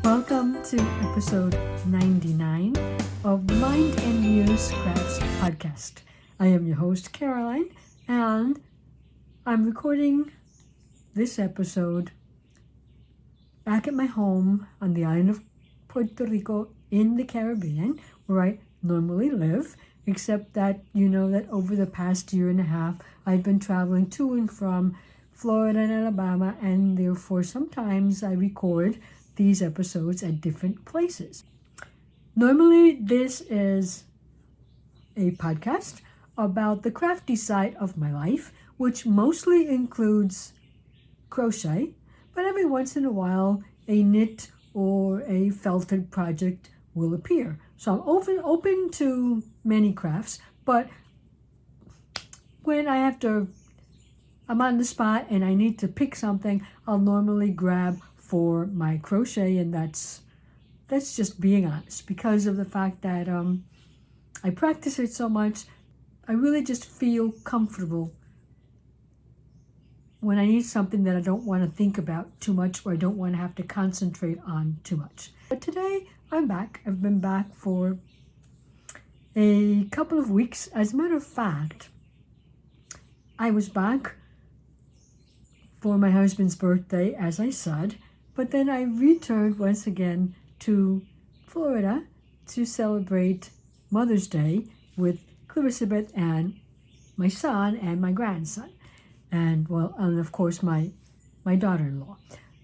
Welcome to episode 99 of the Mind and Muse Crafts podcast. I am your host, Caroline, and I'm recording this episode back at my home on the island of Puerto Rico in the Caribbean, where I normally live, except that you know that over the past year and a half, I've been traveling to and from Florida and Alabama, and therefore sometimes I record these episodes at different places. Normally, this is a podcast about the crafty side of my life, which mostly includes crochet, but every once in a while, a knit or a felted project will appear. So I'm open to many crafts, but when I'm on the spot and I need to pick something, I'll normally grab for my crochet, and that's just being honest, because of the fact that I practice it so much. I really just feel comfortable when I need something that I don't want to think about too much, or I don't want to have to concentrate on too much. But today I'm back. I've been back for a couple of weeks. As a matter of fact, I was back for my husband's birthday, as I said, but then I returned once again to Florida to celebrate Mother's Day with Elizabeth and my son and my grandson, and of course my daughter-in-law.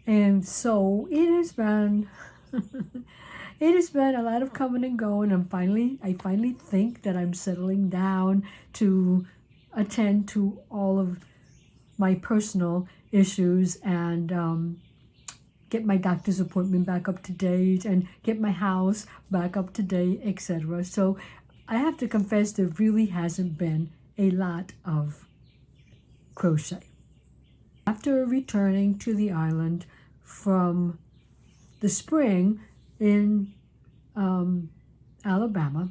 And so it has been a lot of coming and going. I finally think that I'm settling down to attend to all of my personal issues and get my doctor's appointment back up to date and get my house back up to date, etc. So I have to confess there really hasn't been a lot of crochet. After returning to the island from the spring in Alabama,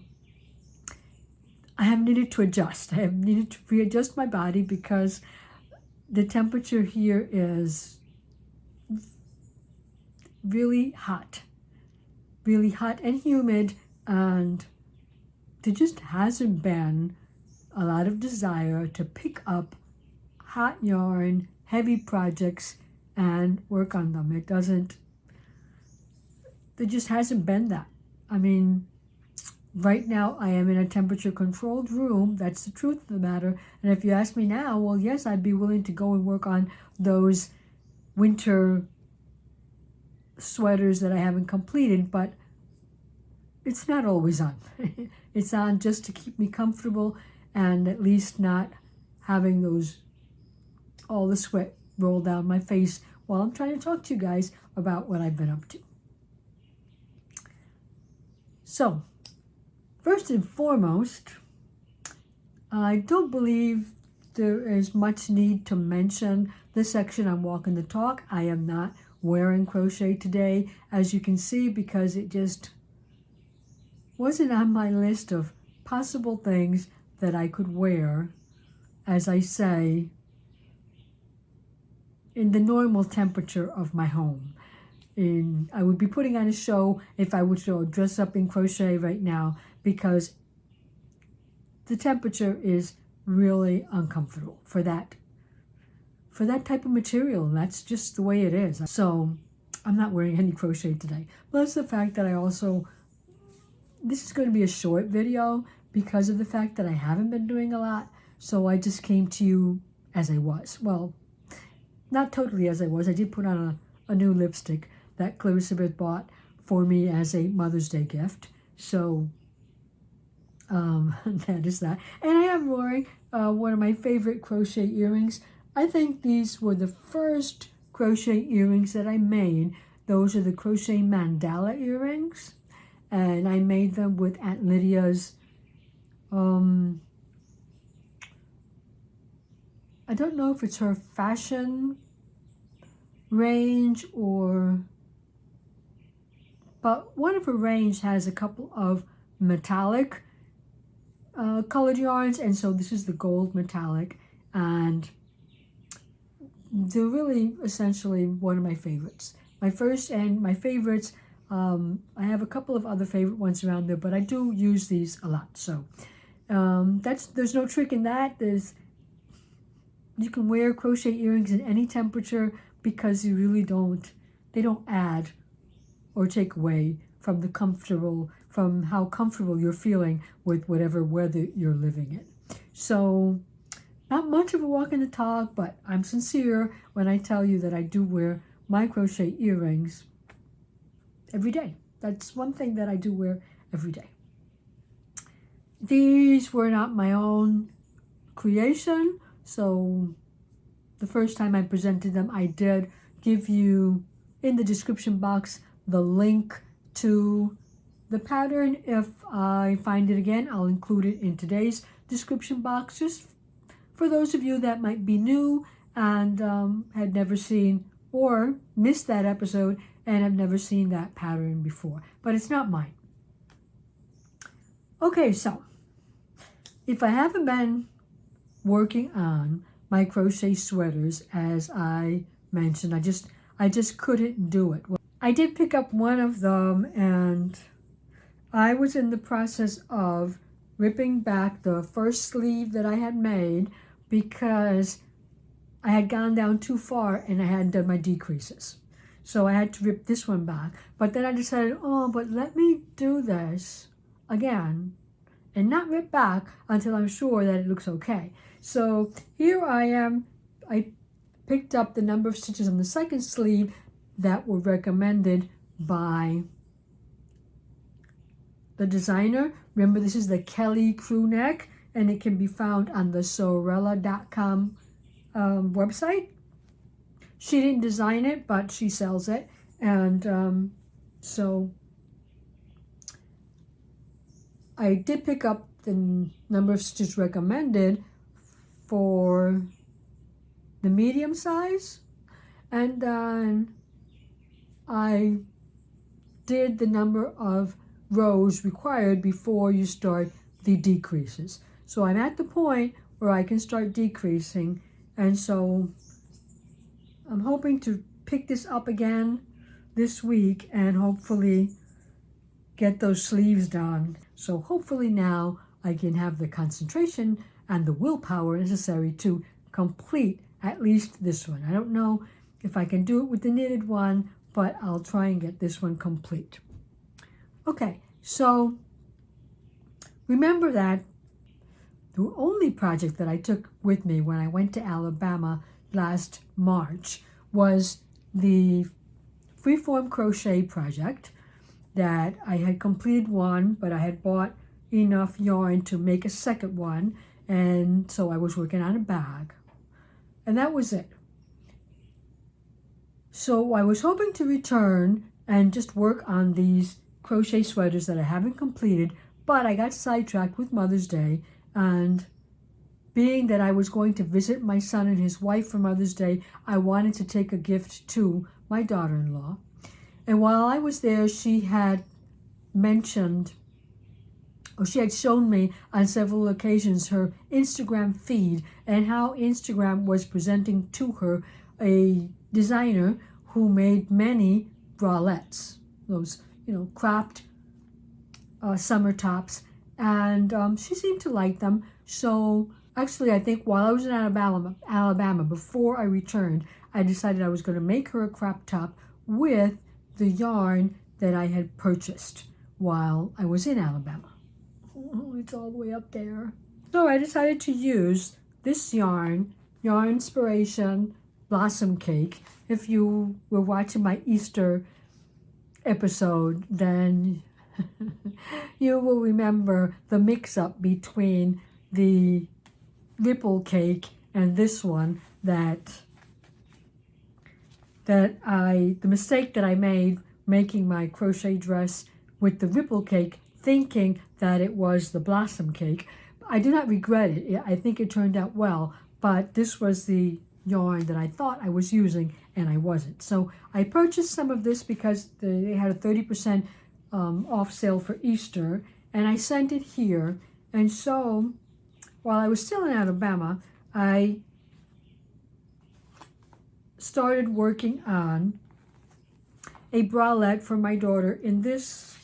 I have needed to adjust. I have needed to readjust my body because the temperature here is really hot and humid, and there just hasn't been a lot of desire to pick up hot yarn, heavy projects, and work on them. There just hasn't been that. I mean, right now I am in a temperature controlled room. That's the truth of the matter. And if you ask me now, well, yes, I'd be willing to go and work on those winter sweaters that I haven't completed, but it's not always on. It's on just to keep me comfortable and at least not having all the sweat roll down my face while I'm trying to talk to you guys about what I've been up to. So, first and foremost, I don't believe there is much need to mention the section on Walking the Talk. I am not wearing crochet today, as you can see, because it just wasn't on my list of possible things that I could wear, as I say, in the normal temperature of my home. I would be putting on a show if I were to dress up in crochet right now, because the temperature is really uncomfortable for that type of material. That's just the way it is. So I'm not wearing any crochet today. Plus the fact that this is going to be a short video because of the fact that I haven't been doing a lot. So I just came to you as I was. Well, not totally as I was. I did put on a new lipstick that Elizabeth bought for me as a Mother's Day gift. So that is that. And I am wearing one of my favorite crochet earrings. I think these were the first crochet earrings that I made. Those are the crochet mandala earrings. And I made them with Aunt Lydia's, I don't know if it's her fashion range but one of her range has a couple of metallic colored yarns, and so this is the gold metallic, and they're really essentially one of my favorites. My first and my favorites I have a couple of other favorite ones around there, but I do use these a lot. So there's no trick in that. You can wear crochet earrings in any temperature because you really they don't add or take away from from how comfortable you're feeling with whatever weather you're living in. So not much of a walk in the talk, but I'm sincere when I tell you that I do wear my crochet earrings every day. That's one thing that I do wear every day. These were not my own creation, so the first time I presented them, I did give you in the description box the link to the pattern. If I find it again, I'll include it in today's description box, just for those of you that might be new and had never seen or missed that episode and have never seen that pattern before. But it's not mine. Okay, so if I haven't been working on my crochet sweaters, as I mentioned, I just couldn't do it. I did pick up one of them, and I was in the process of ripping back the first sleeve that I had made because I had gone down too far and I hadn't done my decreases. So I had to rip this one back. But then I decided, but let me do this again and not rip back until I'm sure that it looks okay. So here I am. I picked up the number of stitches on the second sleeve that were recommended by the designer. Remember, this is the Kelly crew neck, and it can be found on the Sewrella.com website. She didn't design it, but she sells it. And so I did pick up the number of stitches recommended for the medium size. And then I did the number of rows required before you start the decreases. So I'm at the point where I can start decreasing, and so I'm hoping to pick this up again this week and hopefully get those sleeves done. So hopefully now I can have the concentration and the willpower necessary to complete at least this one. I don't know if I can do it with the knitted one, but I'll try and get this one complete. Okay, so remember that the only project that I took with me when I went to Alabama last March was the Freeform Crochet Project, that I had completed one, but I had bought enough yarn to make a second one, and so I was working on a bag. And that was it. So I was hoping to return and just work on these crochet sweaters that I haven't completed, but I got sidetracked with Mother's Day, and being that I was going to visit my son and his wife for Mother's Day, I wanted to take a gift to my daughter-in-law. And while I was there, she had mentioned, or she had shown me on several occasions, her Instagram feed and how Instagram was presenting to her a designer who made many bralettes, those, cropped summer tops, and she seemed to like them. So actually, I think while I was in Alabama, before I returned, I decided I was going to make her a crop top with the yarn that I had purchased while I was in Alabama. Oh, it's all the way up there. So I decided to use this yarn Inspiration Blossom Cake. If you were watching my Easter episode, then you will remember the mix-up between the ripple cake and this one, the mistake that I made making my crochet dress with the ripple cake, thinking that it was the blossom cake. I do not regret it. I think it turned out well, but this was the yarn that I thought I was using, and I wasn't. So I purchased some of this because they had a 30% off sale for Easter, and I sent it here. And so while I was still in Alabama, I started working on a bralette for my daughter in this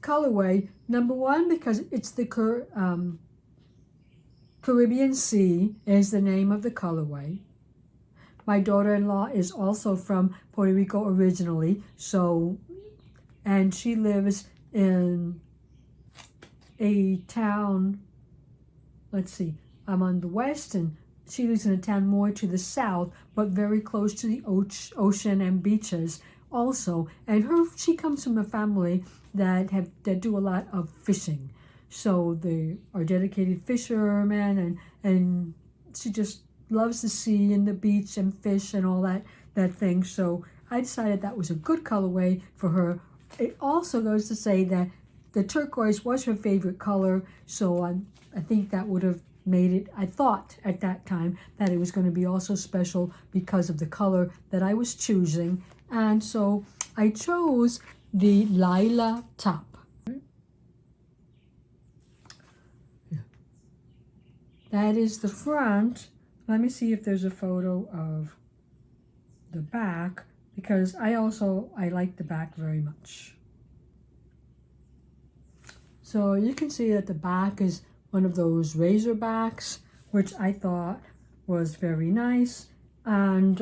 colorway. Number one, because it's the Caribbean Sea is the name of the colorway. My daughter-in-law is also from Puerto Rico originally, and she lives in a town, let's see, I'm on the west, and she lives in a town more to the south, but very close to the ocean and beaches also. And she comes from a family that do a lot of fishing. So they are dedicated fishermen, and she just loves the sea and the beach and fish and all that thing. So I decided that was a good colorway for her. It also goes to say that the turquoise was her favorite color, so I think that would have made it, I thought at that time that it was going to be also special because of the color that I was choosing. And so I chose the Lilac top. That is the front. Let me see if there's a photo of the back, because I like the back very much. So you can see that the back is one of those razor backs, which I thought was very nice. And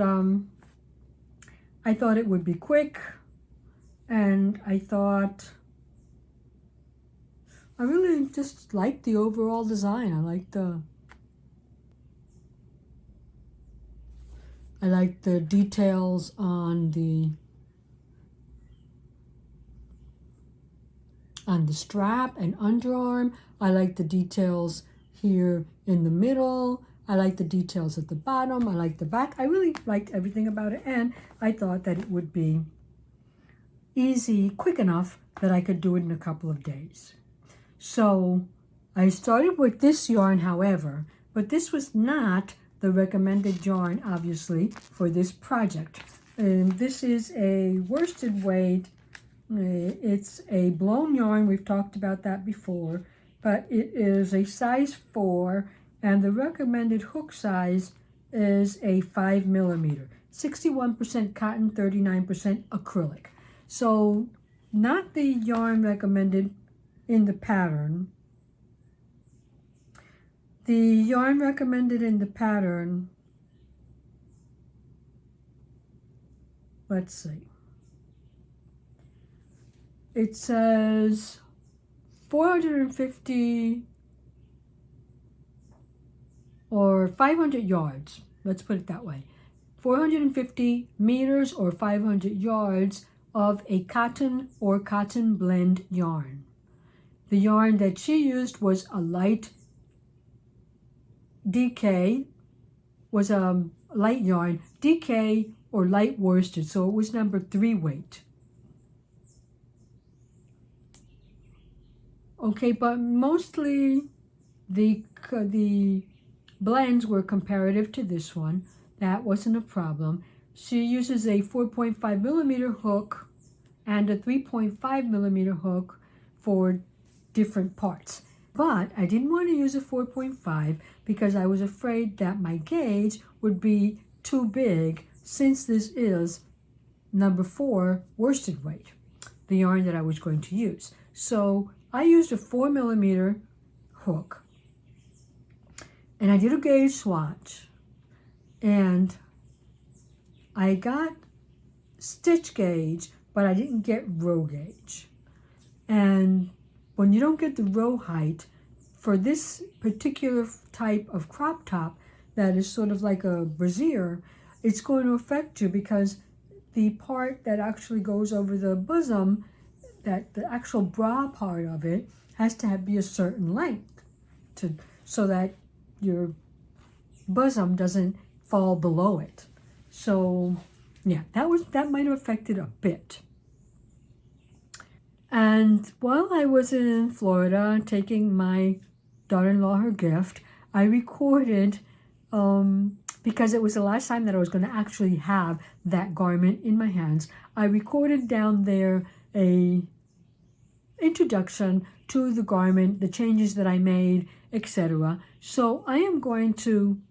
I thought it would be quick, and I really just liked the overall design. I like the details on the strap and underarm. I like the details here in the middle. I like the details at the bottom. I like the back. I really liked everything about it, and I thought that it would be easy, quick enough that I could do it in a couple of days. So I started with this yarn, however, but this was not the recommended yarn, obviously, for this project. And this is a worsted weight. It's a blown yarn. We've talked about that before, but it is a size 4, and the recommended hook size is a 5 millimeter, 61% cotton, 39% acrylic. So not the yarn recommended in the pattern. The yarn recommended in the pattern, let's see. It says 450 or 500 yards. Let's put it that way. 450 meters or 500 yards of a cotton or cotton blend yarn. The yarn that she used was a light DK, was a light yarn, DK or light worsted, so it was number 3 weight. Okay, but mostly the blends were comparative to this one. That wasn't a problem. She uses a 4.5 millimeter hook and a 3.5 millimeter hook for different parts. But I didn't want to use a 4.5 because I was afraid that my gauge would be too big, since this is number 4 worsted weight, the yarn that I was going to use. So I used a 4 millimeter hook, and I did a gauge swatch, and I got stitch gauge, but I didn't get row gauge. And when you don't get the row height for this particular type of crop top that is sort of like a brassiere, it's going to affect you, because the part that actually goes over the bosom, that the actual bra part of it, has to be a certain length so that your bosom doesn't fall below it. So yeah, that might have affected a bit. And while I was in Florida taking my daughter-in-law her gift, I recorded, because it was the last time that I was going to actually have that garment in my hands, I recorded down there a introduction to the garment, the changes that I made, etc. So I am going to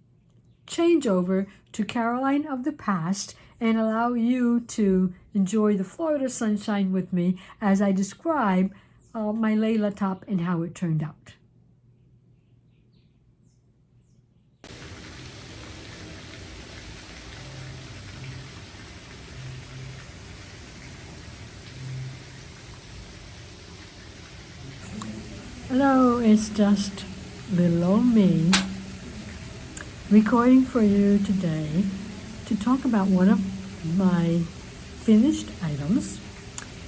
change over to Caroline of the past and allow you to enjoy the Florida sunshine with me as I describe my Layla top and how it turned out. Hello, it's just little old me recording for you today to talk about one of my finished items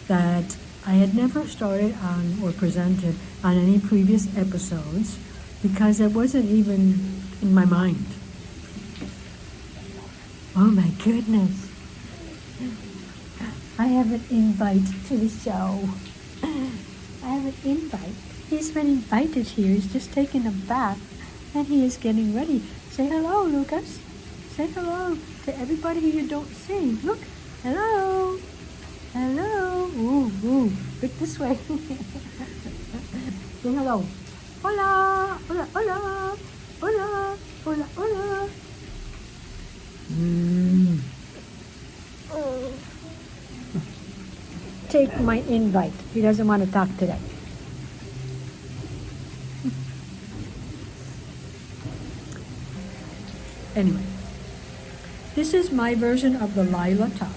that I had never started on or presented on any previous episodes because it wasn't even in my mind. Oh my goodness. I have an invite to the show. I have an invite. He's been invited here. He's just taken a bath and he is getting ready. Say hello, Lucas. Say hello to everybody you don't see. Look. Hello. Hello. Ooh, ooh. Look this way. Say hello. Hola. Hola, hola. Hola. Hola, hola. Take my invite. He doesn't want to talk today. Anyway, this is my version of the Layla top.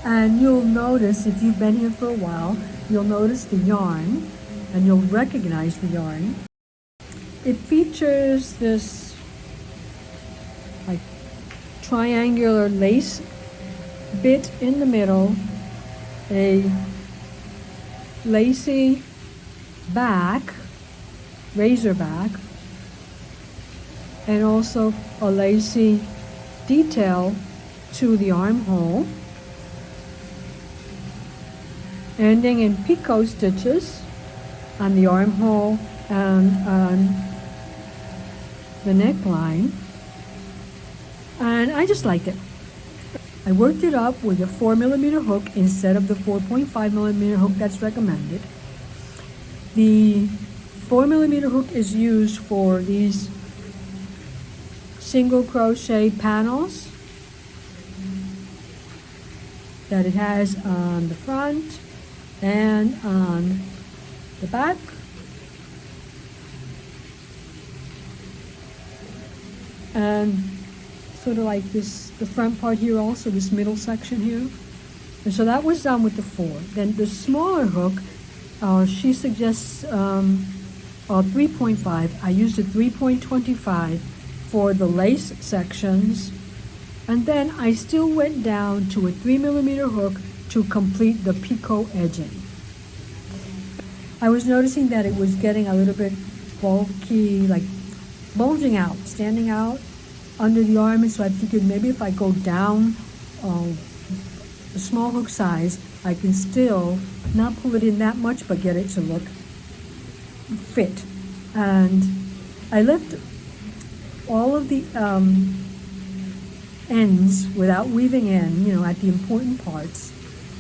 And you'll notice, if you've been here for a while, you'll notice the yarn, and you'll recognize the yarn. It features this like triangular lace bit in the middle, a lacy back, razor back, and also a lacy detail to the armhole, ending in picot stitches on the armhole and on the neckline. And I just liked it. I worked it up with a 4mm hook instead of the 4.5mm hook that's recommended. The 4mm hook is used for these single crochet panels that it has on the front and on the back. And sort of like this, the front part here also, this middle section here. And so that was done with the 4. Then the smaller hook, she suggests 3.5. I used a 3.25 for the lace sections. And then I still went down to a 3mm hook to complete the picot edging. I was noticing that it was getting a little bit bulky, like bulging out, standing out under the arm, and so I figured maybe if I go down a small hook size, I can still not pull it in that much, but get it to look fit. And I left all of the ends without weaving in, at the important parts,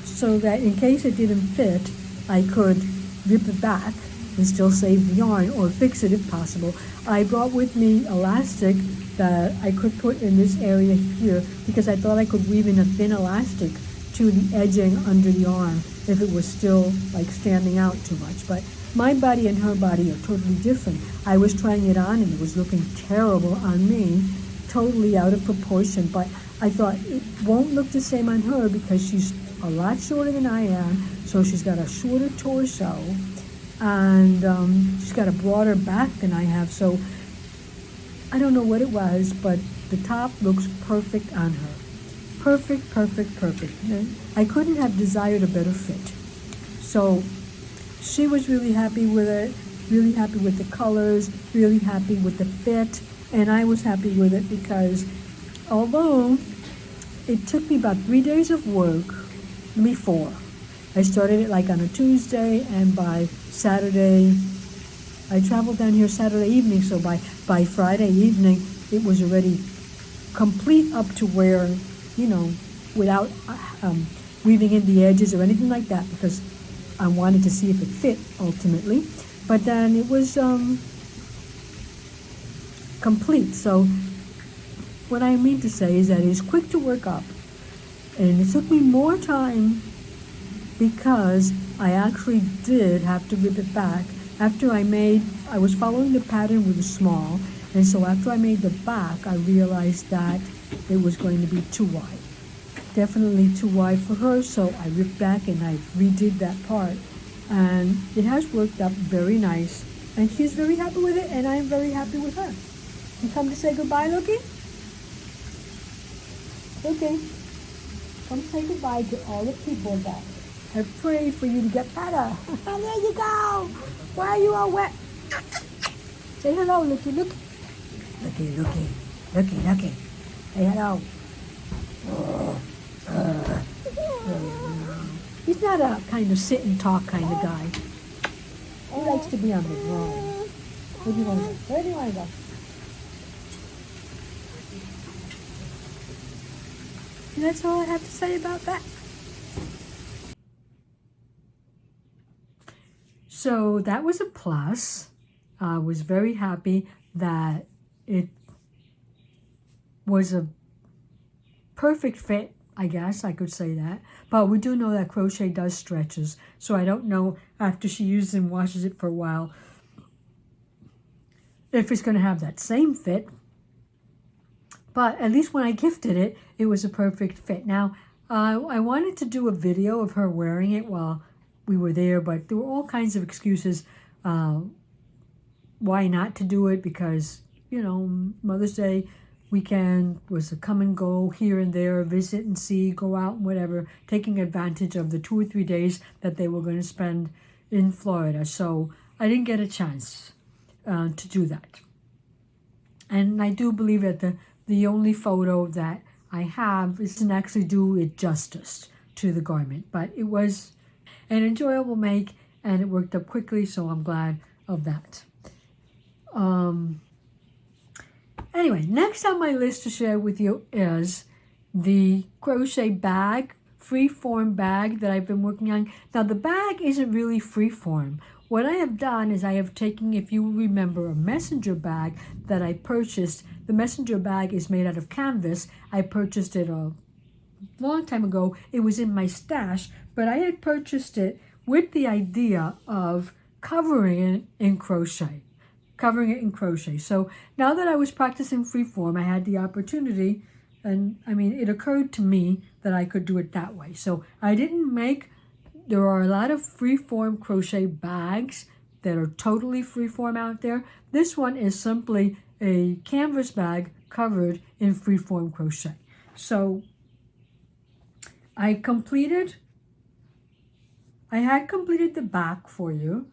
so that in case it didn't fit, I could rip it back and still save the yarn or fix it if possible. I brought with me elastic that I could put in this area here because I thought I could weave in a thin elastic to the edging under the arm if it was still like standing out too much. But my body and her body are totally different. I was trying it on and it was looking terrible on me, totally out of proportion, but I thought it won't look the same on her because she's a lot shorter than I am, so she's got a shorter torso and she's got a broader back than I have, so I don't know what it was, but the top looks perfect on her. Perfect, perfect, perfect. I couldn't have desired a better fit. So she was really happy with it, really happy with the colors, really happy with the fit, and I was happy with it because although it took me about 3 days of work, maybe 4. I started it like on a Tuesday, and by Saturday, I traveled down here Saturday evening, so by Friday evening, it was already complete up to where, without weaving in the edges or anything like that, because I wanted to see if it fit ultimately. But then it was complete. So what I mean to say is that it's quick to work up, and it took me more time because I actually did have to rip it back. After I was following the pattern with a small, and so after I made the back, I realized that it was going to be too wide. Definitely too wide for her, so I ripped back and I redid that part. And it has worked out very nice, and she's very happy with it, and I'm very happy with her. You come to say goodbye, Loki? Okay. Come say goodbye to all the people that have prayed for you to get better. There you go. Why are you all wet? Say hello, Looky, look. Looky. Say hello. He's not a kind of sit and talk kind of guy. He likes to be on the run. Where do you want to go? Where do you want to go? And that's all I have to say about that. So that was a plus. I was very happy that it was a perfect fit, I guess I could say that. But we do know that crochet does stretches. So I don't know after she uses and washes it for a while if it's going to have that same fit. But at least when I gifted it, it was a perfect fit. Now, I wanted to do a video of her wearing it while we were there, but there were all kinds of excuses why not to do it, because, you know, Mother's Day weekend was a come and go here and there, visit and see, go out and whatever, taking advantage of the 2 or 3 days that they were going to spend in Florida. So I didn't get a chance to do that. And I do believe that the only photo that I have doesn't actually do it justice to the garment, but it was an enjoyable make and it worked up quickly, so I'm glad of that. Anyway, next on my list to share with you is the crochet bag, freeform bag that I've been working on. Now the bag isn't really freeform. What I have done is I have taken, if you remember, a messenger bag that I purchased. The messenger bag is made out of canvas. I purchased it a long time ago. It was in my stash, but I had purchased it with the idea of covering it in crochet. So now that I was practicing freeform, I had the opportunity, and I mean, it occurred to me that I could do it that way. So I didn't make, there are a lot of freeform crochet bags that are totally freeform out there. This one is simply a canvas bag covered in freeform crochet. So I had completed the back for you,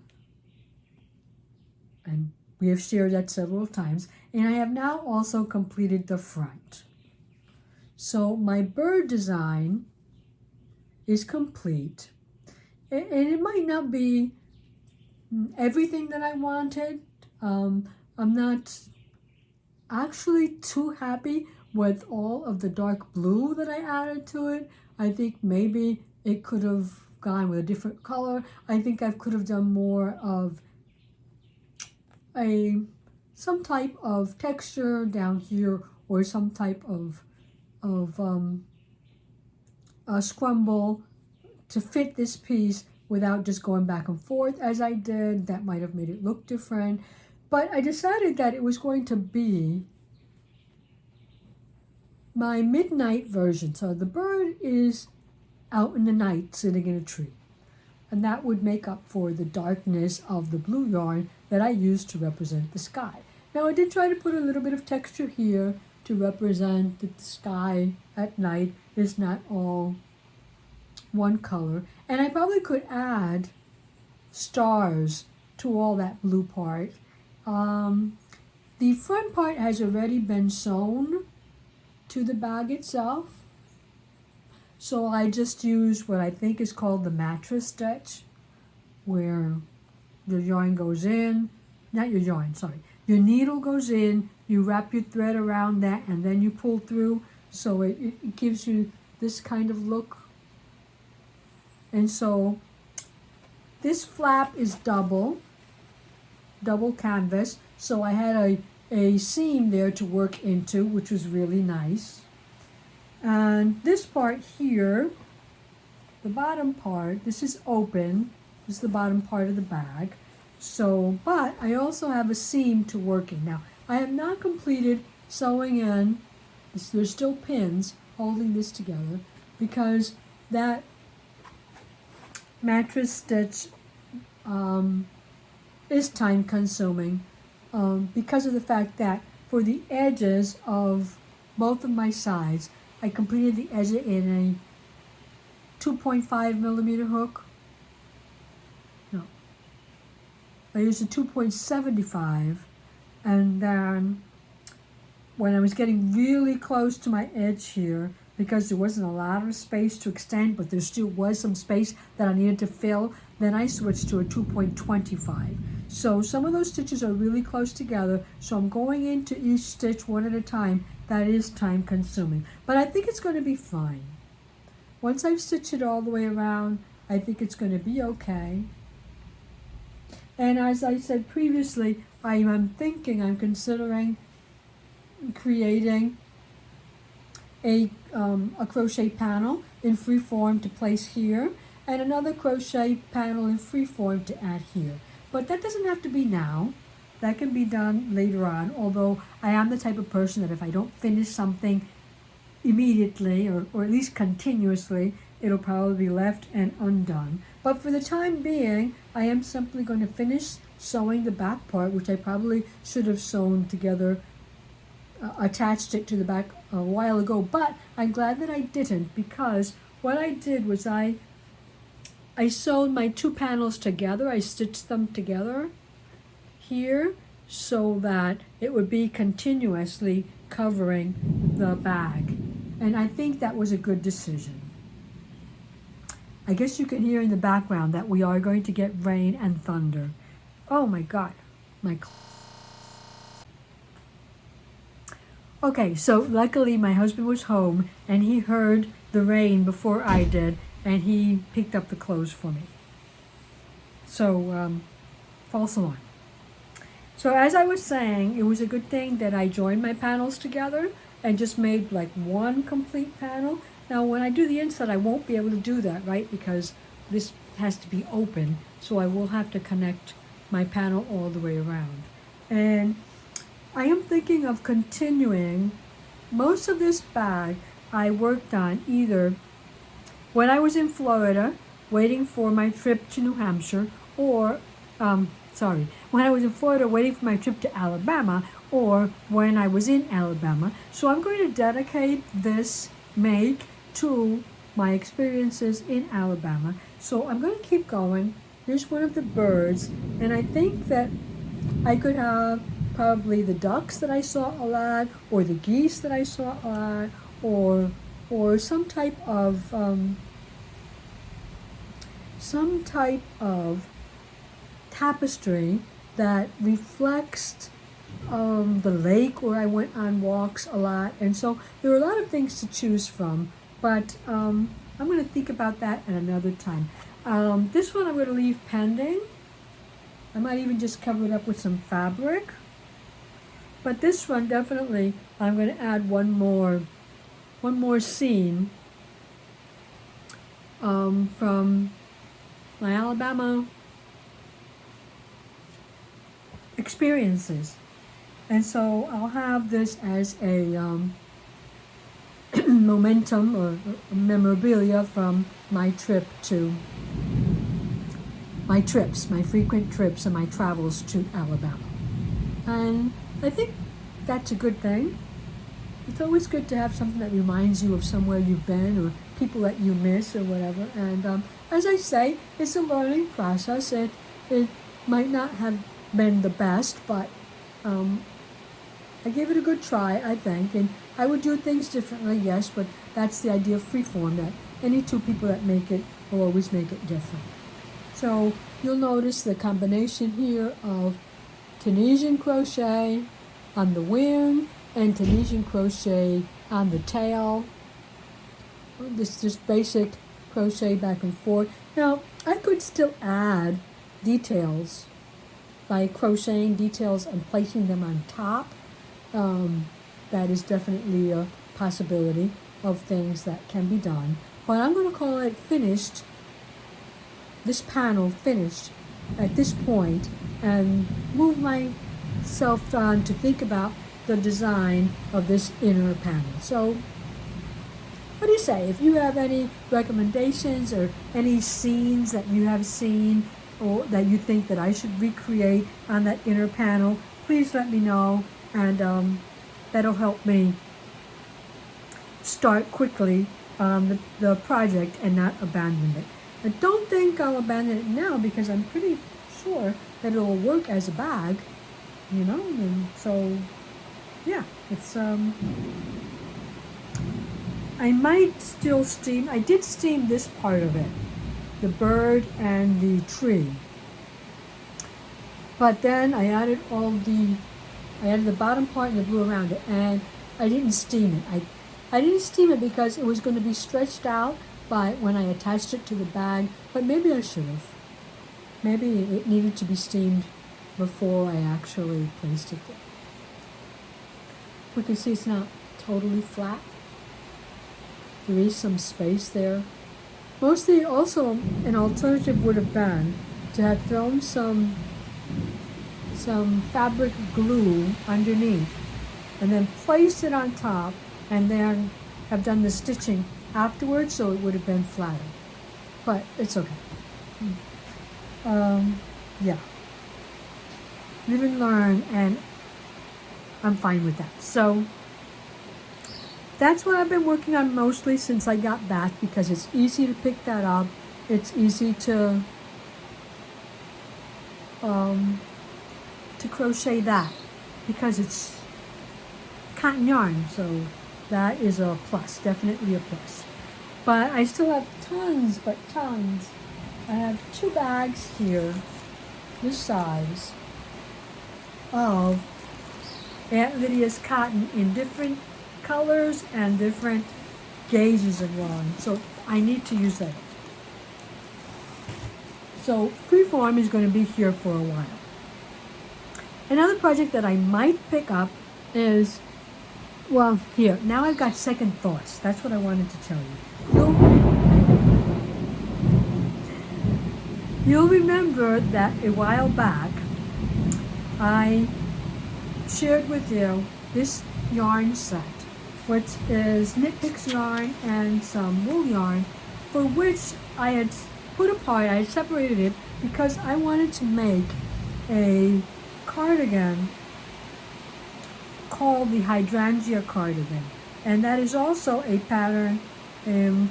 and we have shared that several times, and I have now also completed the front. So my bird design is complete, and it might not be everything that I wanted. I'm not actually too happy with all of the dark blue that I added to it. I think maybe it could have gone with a different color. I think I could have done more of some type of texture down here, or some type of a scrumble to fit this piece without just going back and forth as I did. That might have made it look different, but I decided that it was going to be my midnight version. So the bird is out in the night sitting in a tree, and that would make up for the darkness of the blue yarn that I used to represent the sky. Now I did try to put a little bit of texture here to represent that the sky at night is not all one color, and I probably could add stars to all that blue part. The front part has already been sewn to the bag itself, so I just use what I think is called the mattress stitch, where your yarn goes in, not your yarn, sorry, your needle goes in, you wrap your thread around that, and then you pull through, so it gives you this kind of look. And so this flap is double canvas, so I had a seam there to work into, which was really nice. And this part here, the bottom part, this is open. This is the bottom part of the bag. So, but I also have a seam to work in. Now, I have not completed sewing in. There's still pins holding this together because that mattress stitch is time consuming because of the fact that for the edges of both of my sides, I completed the edge in a 2.5 millimeter hook. No, I used a 2.75, and then when I was getting really close to my edge here, because there wasn't a lot of space to extend, but there still was some space that I needed to fill, then I switched to a 2.25. So some of those stitches are really close together, so I'm going into each stitch one at a time. That is time consuming, but I think it's going to be fine. Once I've stitched it all the way around, I think it's going to be okay. And as I said previously, I'm considering creating a crochet panel in Freeform to place here, and another crochet panel in Freeform to add here. But that doesn't have to be now. That can be done later on, although I am the type of person that if I don't finish something immediately, or at least continuously, it'll probably be left and undone. But for the time being, I am simply going to finish sewing the back part, which I probably should have sewn together, attached it to the back a while ago, but I'm glad that I didn't, because what I did was I sewed my two panels together. I stitched them together here so that it would be continuously covering the bag, and I think that was a good decision. I guess you can hear in the background that we are going to get rain and thunder. Oh my God, okay, so luckily my husband was home and he heard the rain before I did, and he picked up the clothes for me. So, false alarm. So as I was saying, it was a good thing that I joined my panels together and just made like one complete panel. Now when I do the inside, I won't be able to do that, right? Because this has to be open, so I will have to connect my panel all the way around. And I am thinking of continuing. Most of this bag I worked on either when I was in Florida waiting for my trip to New Hampshire, or when I was in Florida waiting for my trip to Alabama, or when I was in Alabama. So I'm going to dedicate this make to my experiences in Alabama. So I'm going to keep going. Here's one of the birds, and I think that I could have probably the ducks that I saw a lot, or the geese that I saw a lot, or some type of tapestry that reflects the lake where I went on walks a lot. And so there are a lot of things to choose from, but I'm going to think about that at another time. This one I'm going to leave pending. I might even just cover it up with some fabric. But this one definitely I'm going to add one more scene from my Alabama experiences. And so I'll have this as a momentum or memorabilia from my frequent trips and my travels to Alabama. And I think that's a good thing. It's always good to have something that reminds you of somewhere you've been or people that you miss or whatever. And as I say, it's a learning process. It might not have been the best, but I gave it a good try, I think. And I would do things differently, yes, but that's the idea of Freeform, that any two people that make it will always make it different. So you'll notice the combination here of Tunisian crochet on the wing and Tunisian crochet on the tail. This just basic crochet back and forth. Now, I could still add details by crocheting details and placing them on top, that is definitely a possibility of things that can be done. But I'm going to call it finished, this panel finished at this point, and move myself on to think about the design of this inner panel. So what do you say? If you have any recommendations or any scenes that you have seen or that you think that I should recreate on that inner panel, please let me know, and that'll help me start quickly on the project and not abandon it. I don't think I'll abandon it now because I'm pretty sure that it'll work as a bag, you know, and so yeah, it's I might still steam. I did steam this part of it, the bird and the tree, but then I added the bottom part and the blue around it, and I didn't steam it. I didn't steam it because it was going to be stretched out by when I attached it to the bag, but maybe I should have. Maybe it needed to be steamed before I actually placed it there. We can see it's not totally flat. There is some space there. Mostly also an alternative would have been to have thrown some fabric glue underneath and then placed it on top and then have done the stitching afterwards, so it would have been flatter. But it's okay. Yeah. Live and learn, and I'm fine with that. So that's what I've been working on mostly since I got back, because it's easy to pick that up. It's easy to crochet that because it's cotton yarn, so that is a plus, definitely a plus. But I still have tons. I have 2 bags here, this size, of Aunt Lydia's cotton in different colors and different gauges of yarn. So I need to use that. So Freeform is going to be here for a while. Another project that I might pick up is, well, here, now I've got second thoughts. That's what I wanted to tell you. You'll remember that a while back, I shared with you this yarn set, which is Knit Picks yarn and some wool yarn, for which I had put apart, I had separated it because I wanted to make a cardigan called the Hydrangea cardigan, and that is also a pattern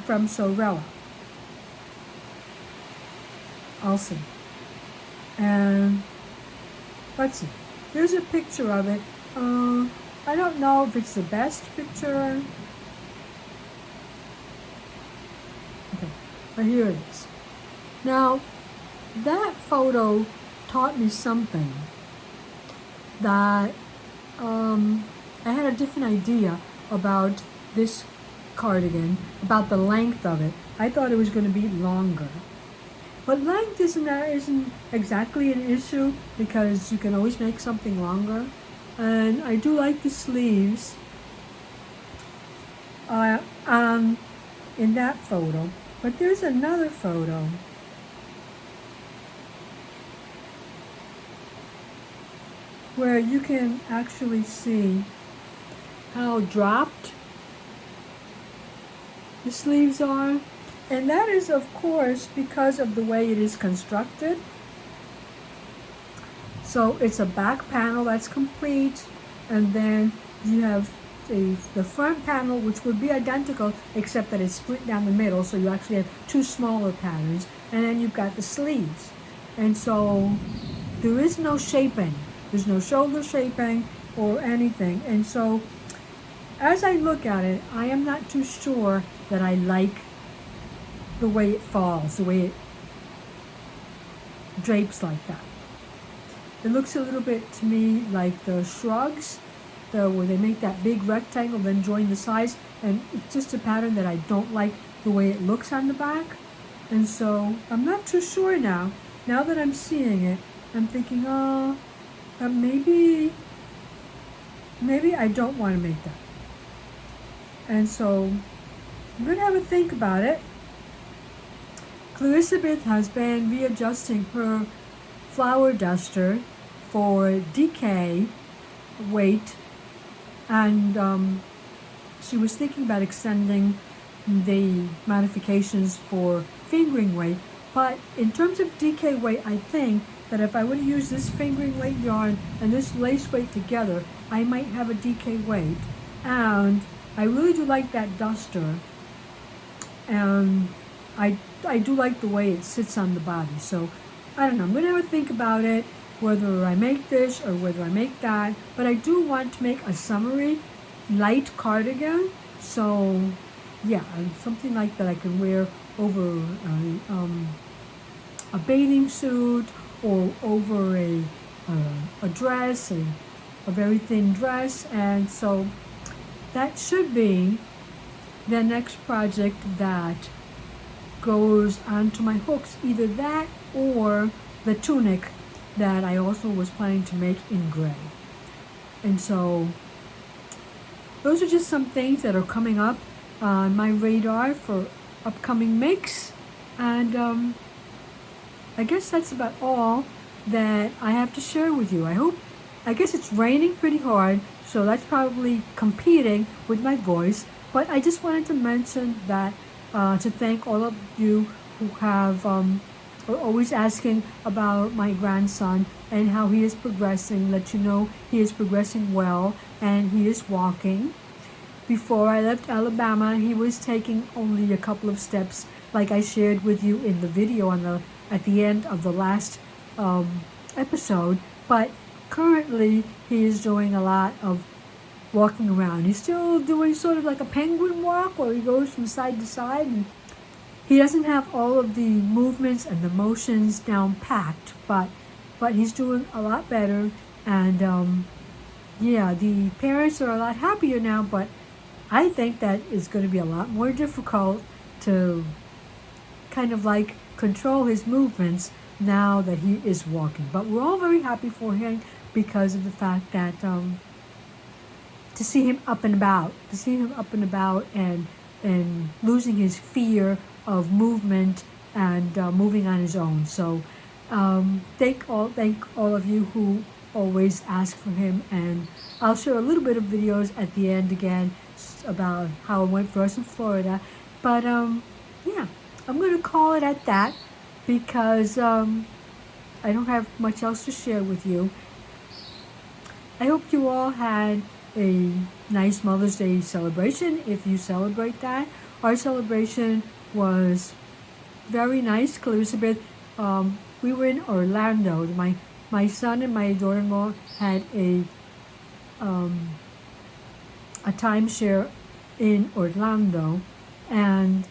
from Sorella also. And let's see, here's a picture of it. I don't know if it's the best picture. Okay, but here it is. Now, that photo taught me something, that I had a different idea about this cardigan, about the length of it. I thought it was going to be longer. But length isn't exactly an issue, because you can always make something longer. And I do like the sleeves in that photo. But there's another photo where you can actually see how dropped the sleeves are. And that is, of course, because of the way it is constructed. So it's a back panel that's complete, and then you have the front panel, which would be identical, except that it's split down the middle, so you actually have 2 smaller patterns, and then you've got the sleeves. And so there is no shaping. There's no shoulder shaping or anything. And so as I look at it, I am not too sure that I like the way it falls, the way it drapes like that. It looks a little bit to me like the shrugs, where they make that big rectangle, then join the sides, and it's just a pattern that I don't like the way it looks on the back. And so I'm not too sure now. Now that I'm seeing it, I'm thinking, maybe maybe I don't want to make that. And so I'm going to have a think about it. Elizabeth has been readjusting her flower duster for decay weight, and she was thinking about extending the modifications for fingering weight. But in terms of decay weight, I think that if I would use this fingering weight yarn and this lace weight together, I might have a decay weight. And I really do like that duster, and I do like the way it sits on the body. So I don't know, I'm gonna have to think about it, whether I make this or whether I make that. But I do want to make a summery light cardigan. So yeah, something like that I can wear over a bathing suit or over a dress, a very thin dress. And so that should be the next project that goes onto my hooks, either that or the tunic that I also was planning to make in gray. And so those are just some things that are coming up on my radar for upcoming makes. And I guess that's about all that I have to share with you. I guess it's raining pretty hard, so that's probably competing with my voice. But I just wanted to mention that, to thank all of you who have are always asking about my grandson and how he is progressing. Let you know he is progressing well and he is walking. Before I left Alabama, he was taking only a couple of steps, like I shared with you in the video at the end of the last episode. But currently, he is doing a lot of walking around. He's still doing sort of like a penguin walk, where he goes from side to side, and he doesn't have all of the movements and the motions down packed, but he's doing a lot better. And yeah, the parents are a lot happier now, but I think that it's going to be a lot more difficult to kind of like control his movements now that he is walking. But we're all very happy for him because of the fact that to see him up and about, and losing his fear of movement and moving on his own. So thank all of you who always ask for him, and I'll share a little bit of videos at the end again about how it went for us in Florida. But yeah, I'm going to call it at that because I don't have much else to share with you. I hope you all had a nice Mother's Day celebration, if you celebrate that. Our celebration was very nice. Elizabeth, we were in Orlando. My son and my daughter-in-law had a timeshare in Orlando, and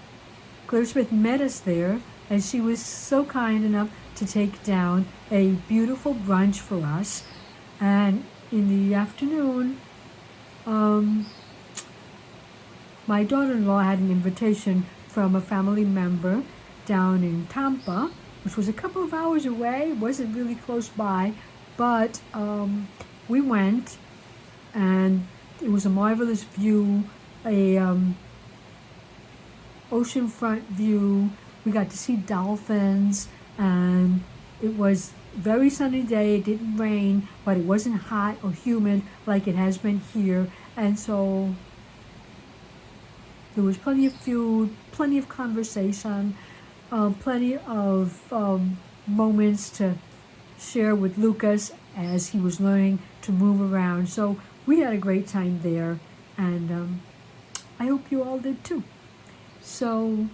Elizabeth met us there, and she was so kind enough to take down a beautiful brunch for us. And in the afternoon, my daughter-in-law had an invitation from a family member down in Tampa, which was a couple of hours away. It wasn't really close by, but we went, and it was a marvelous view, a oceanfront view. We got to see dolphins, and it was a very sunny day. It didn't rain, but it wasn't hot or humid like it has been here. And so there was plenty of food, plenty of conversation, plenty of moments to share with Lucas as he was learning to move around. So we had a great time there, and I hope you all did too. So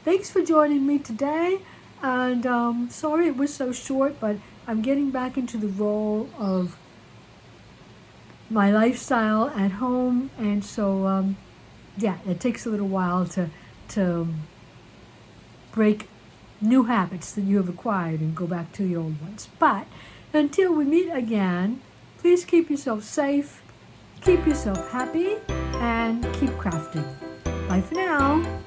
thanks for joining me today, and sorry it was so short, but I'm getting back into the role of my lifestyle at home, and so yeah, it takes a little while to break new habits that you have acquired and go back to the old ones. But until we meet again, please keep yourself safe, keep yourself happy, and keep crafting. Bye for now.